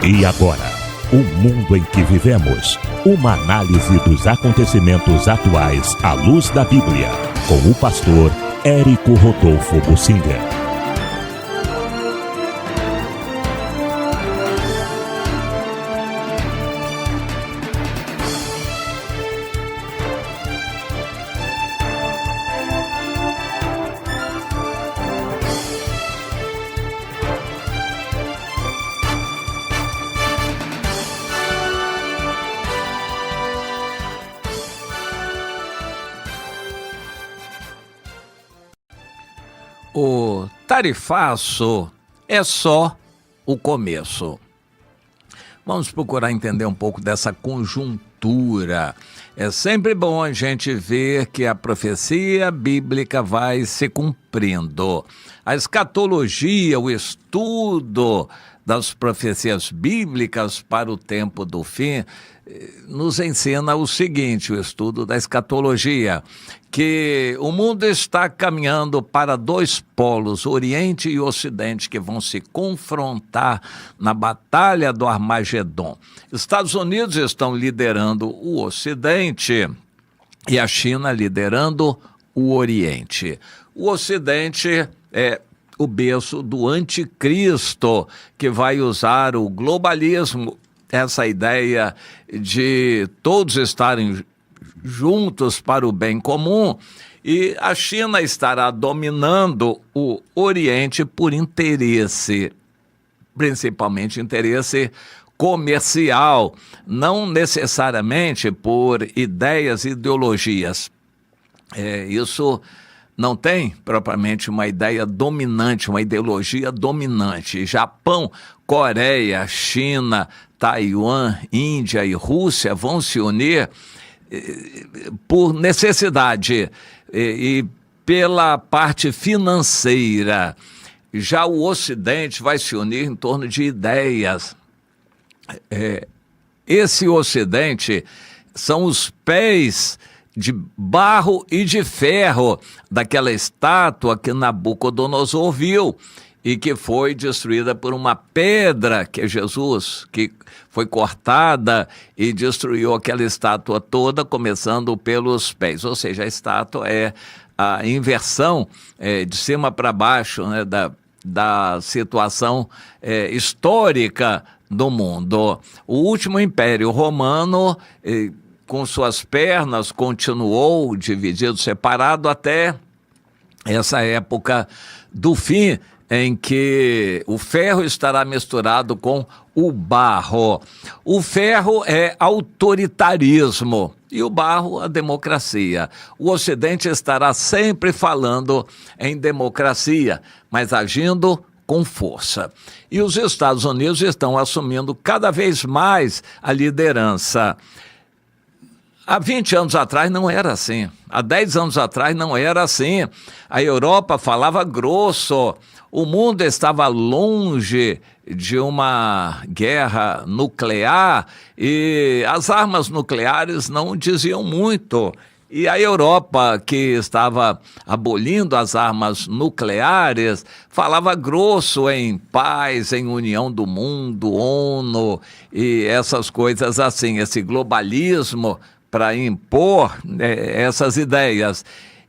E agora, o mundo em que vivemos. Uma análise dos acontecimentos atuais à luz da Bíblia. Com o pastor Érico Rodolfo Bussinger. O tarifaço é só o começo. Vamos procurar entender um pouco dessa conjuntura. É sempre bom a gente ver que a profecia bíblica vai se cumprindo. A escatologia, o estudo das profecias bíblicas para o tempo do fim, nos ensina o seguinte, o estudo da escatologia, que o mundo está caminhando para dois polos, Oriente e Ocidente, que vão se confrontar na batalha do Armagedon. Estados Unidos estão liderando o Ocidente e a China liderando o Oriente. O Ocidente é o berço do anticristo, que vai usar o globalismo, essa ideia de todos estarem juntos para o bem comum, e a China estará dominando o Oriente por interesse, principalmente interesse comercial, não necessariamente por ideias e ideologias. Isso não tem propriamente uma ideia dominante, uma ideologia dominante. Japão, Coreia, China, Taiwan, Índia e Rússia vão se unir por necessidade e pela parte financeira. Já o Ocidente vai se unir em torno de ideias. Esse Ocidente são os pés de barro e de ferro daquela estátua que Nabucodonosor viu e que foi destruída por uma pedra, que é Jesus, que foi cortada e destruiu aquela estátua toda, começando pelos pés. Ou seja, a estátua é a inversão de cima para baixo, né, da situação histórica do mundo. O último império romano, com suas pernas, continuou dividido, separado, até essa época do fim, em que o ferro estará misturado com o barro. O ferro é autoritarismo e o barro a democracia. O Ocidente estará sempre falando em democracia, mas agindo com força. E os Estados Unidos estão assumindo cada vez mais a liderança. Há 20 anos atrás não era assim, há 10 anos atrás não era assim. A Europa falava grosso, o mundo estava longe de uma guerra nuclear e as armas nucleares não diziam muito. E a Europa, que estava abolindo as armas nucleares, falava grosso em paz, em união do mundo, ONU e essas coisas assim, esse globalismo para impor essas ideias.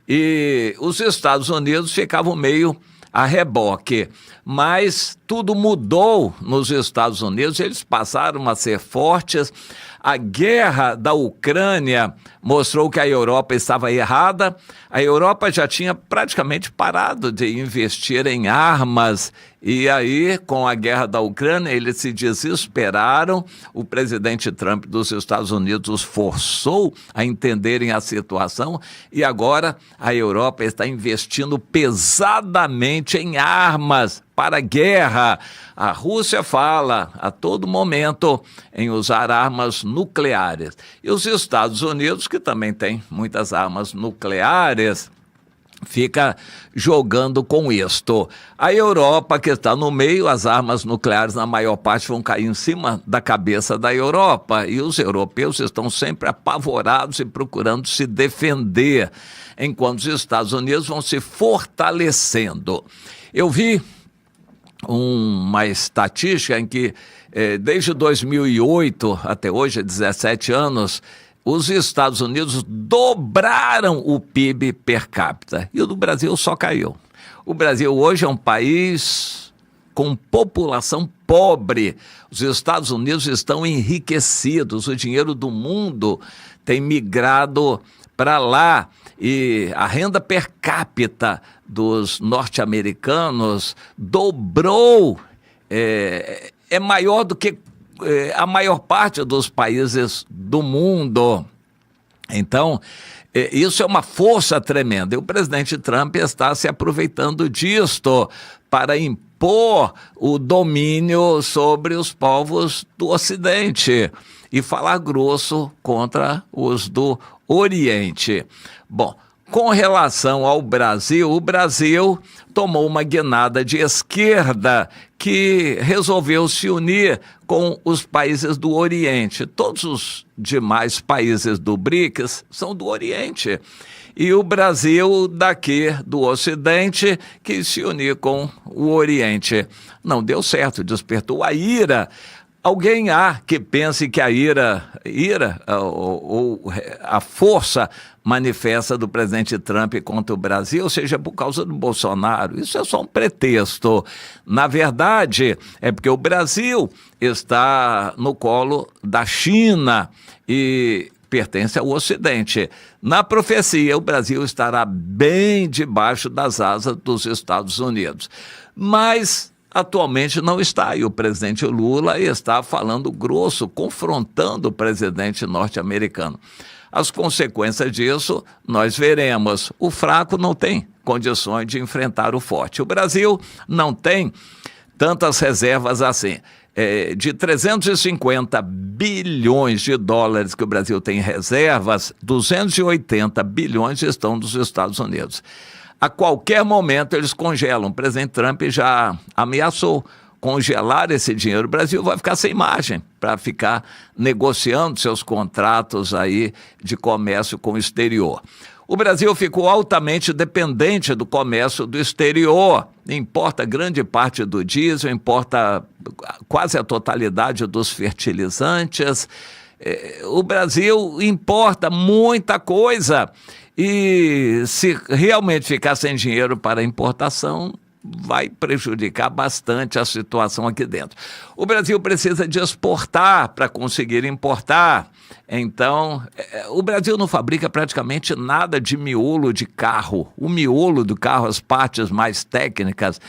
E os Estados Unidos ficavam meio a reboque, mas tudo mudou nos Estados Unidos, eles passaram a ser fortes. A guerra da Ucrânia mostrou que a Europa estava errada. A Europa já tinha praticamente parado de investir em armas. E aí, com a guerra da Ucrânia, eles se desesperaram. O presidente Trump dos Estados Unidos os forçou a entenderem a situação. E agora a Europa está investindo pesadamente em armas para a guerra. A Rússia fala a todo momento em usar armas nucleares. E os Estados Unidos, que também tem muitas armas nucleares, fica jogando com isto. A Europa, que está no meio, as armas nucleares, na maior parte, vão cair em cima da cabeça da Europa. E os europeus estão sempre apavorados e procurando se defender, enquanto os Estados Unidos vão se fortalecendo. Eu vi uma estatística em que, desde 2008 até hoje, 17 anos, os Estados Unidos dobraram o PIB per capita e o do Brasil só caiu. O Brasil hoje é um país com população pobre. Os Estados Unidos estão enriquecidos, o dinheiro do mundo tem migrado para lá e a renda per capita dos norte-americanos dobrou, é maior do que a maior parte dos países do mundo. Então, isso é uma força tremenda. E o presidente Trump está se aproveitando disto para impor o domínio sobre os povos do Ocidente e falar grosso contra os do Oriente. Bom, com relação ao Brasil, o Brasil tomou uma guinada de esquerda que resolveu se unir com os países do Oriente. Todos os demais países do BRICS são do Oriente. E o Brasil, daqui do Ocidente, quis se unir com o Oriente. Não deu certo, despertou a ira. Alguém há que pense que a ira ou a força manifesta do presidente Trump contra o Brasil seja por causa do Bolsonaro. Isso é só um pretexto. Na verdade, é porque o Brasil está no colo da China e pertence ao Ocidente. Na profecia, o Brasil estará bem debaixo das asas dos Estados Unidos. Mas atualmente não está, e o presidente Lula está falando grosso, confrontando o presidente norte-americano. As consequências disso nós veremos. O fraco não tem condições de enfrentar o forte. O Brasil não tem tantas reservas assim. De 350 bilhões de dólares que o Brasil tem em reservas, 280 bilhões estão dos Estados Unidos. A qualquer momento eles congelam. O presidente Trump já ameaçou congelar esse dinheiro. O Brasil vai ficar sem margem para ficar negociando seus contratos aí de comércio com o exterior. O Brasil ficou altamente dependente do comércio do exterior. Importa grande parte do diesel, importa quase a totalidade dos fertilizantes. O Brasil importa muita coisa. E se realmente ficar sem dinheiro para importação, vai prejudicar bastante a situação aqui dentro. O Brasil precisa de exportar para conseguir importar. Então, o Brasil não fabrica praticamente nada de miolo de carro. O miolo do carro, as partes mais técnicas,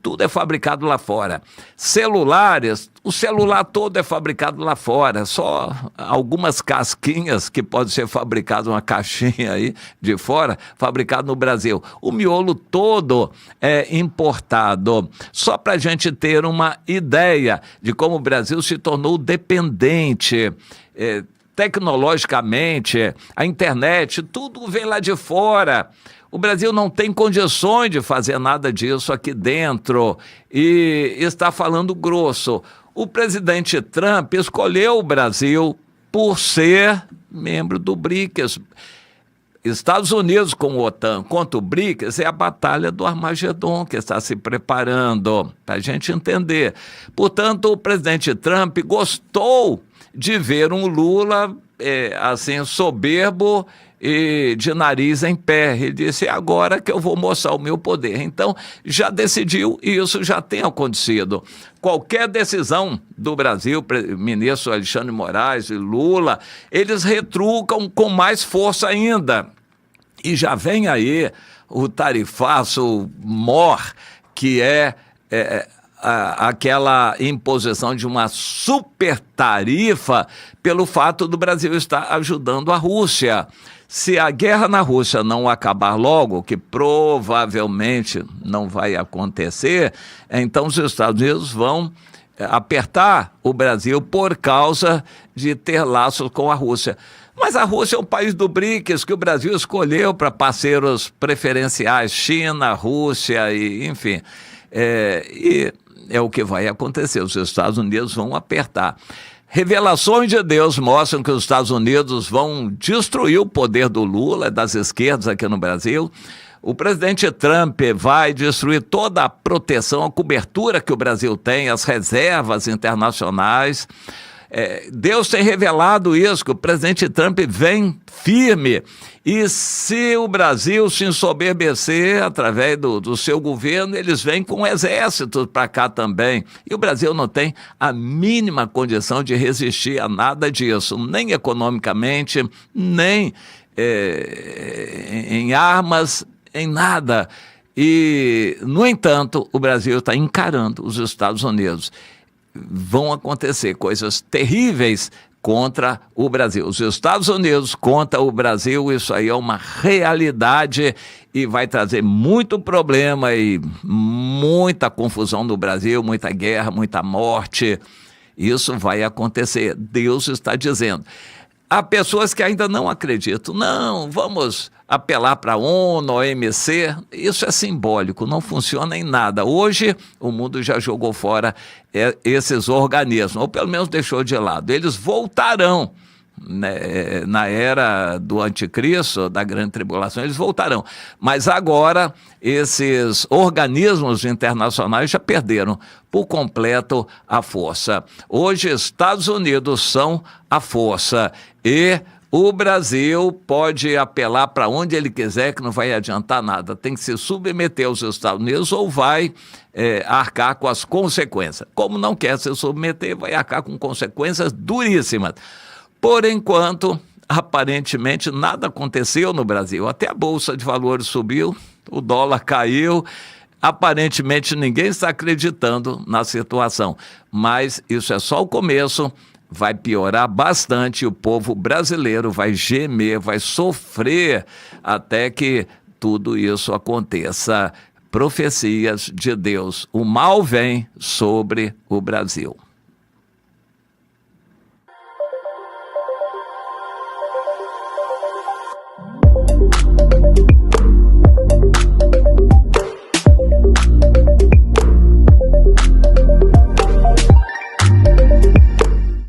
tudo é fabricado lá fora. Celulares, o celular todo é fabricado lá fora, só algumas casquinhas que pode ser fabricado, uma caixinha aí de fora, fabricado no Brasil. O miolo todo é importado. Só para a gente ter uma ideia de como o Brasil se tornou dependente, tecnologicamente, a internet, tudo vem lá de fora. O Brasil não tem condições de fazer nada disso aqui dentro e está falando grosso. O presidente Trump escolheu o Brasil por ser membro do BRICS. Estados Unidos com o OTAN contra o BRICS é a batalha do Armagedon que está se preparando, para a gente entender. Portanto, o presidente Trump gostou de ver um Lula assim, soberbo e de nariz em pé. Ele disse, é agora que eu vou mostrar o meu poder. Então, já decidiu e isso já tem acontecido. Qualquer decisão do Brasil, ministro Alexandre Moraes e Lula, eles retrucam com mais força ainda. E já vem aí o tarifaço mor, que aquela imposição de uma super tarifa pelo fato do Brasil estar ajudando a Rússia. Se a guerra na Rússia não acabar logo, que provavelmente não vai acontecer, então os Estados Unidos vão apertar o Brasil por causa de ter laços com a Rússia. Mas a Rússia é um país do BRICS que o Brasil escolheu para parceiros preferenciais, China, Rússia, e enfim. E é o que vai acontecer, os Estados Unidos vão apertar. Revelações de Deus mostram que os Estados Unidos vão destruir o poder do Lula, das esquerdas aqui no Brasil, o presidente Trump vai destruir toda a proteção, a cobertura que o Brasil tem, as reservas internacionais. Deus tem revelado isso, que o presidente Trump vem firme. E se o Brasil se ensoberbecer através do seu governo, eles vêm com exércitos para cá também. E o Brasil não tem a mínima condição de resistir a nada disso, nem economicamente, nem em armas, em nada. E, no entanto, o Brasil está encarando os Estados Unidos. Vão acontecer coisas terríveis contra o Brasil. Os Estados Unidos contra o Brasil, isso aí é uma realidade e vai trazer muito problema e muita confusão no Brasil, muita guerra, muita morte. Isso vai acontecer. Deus está dizendo. Há pessoas que ainda não acreditam. Não, vamos apelar para a ONU, OMC. Isso é simbólico, não funciona em nada. Hoje, o mundo já jogou fora esses organismos, ou pelo menos deixou de lado. Eles voltarão, né, na era do anticristo, da grande tribulação, eles voltarão. Mas agora, esses organismos internacionais já perderam por completo a força. Hoje, Estados Unidos são a força e o Brasil pode apelar para onde ele quiser, que não vai adiantar nada. Tem que se submeter aos Estados Unidos ou vai arcar com as consequências. Como não quer se submeter, vai arcar com consequências duríssimas. Por enquanto, aparentemente, nada aconteceu no Brasil. Até a Bolsa de Valores subiu, o dólar caiu. Aparentemente, ninguém está acreditando na situação. Mas isso é só o começo. Vai piorar bastante, o povo brasileiro vai gemer, vai sofrer até que tudo isso aconteça. Profecias de Deus. O mal vem sobre o Brasil.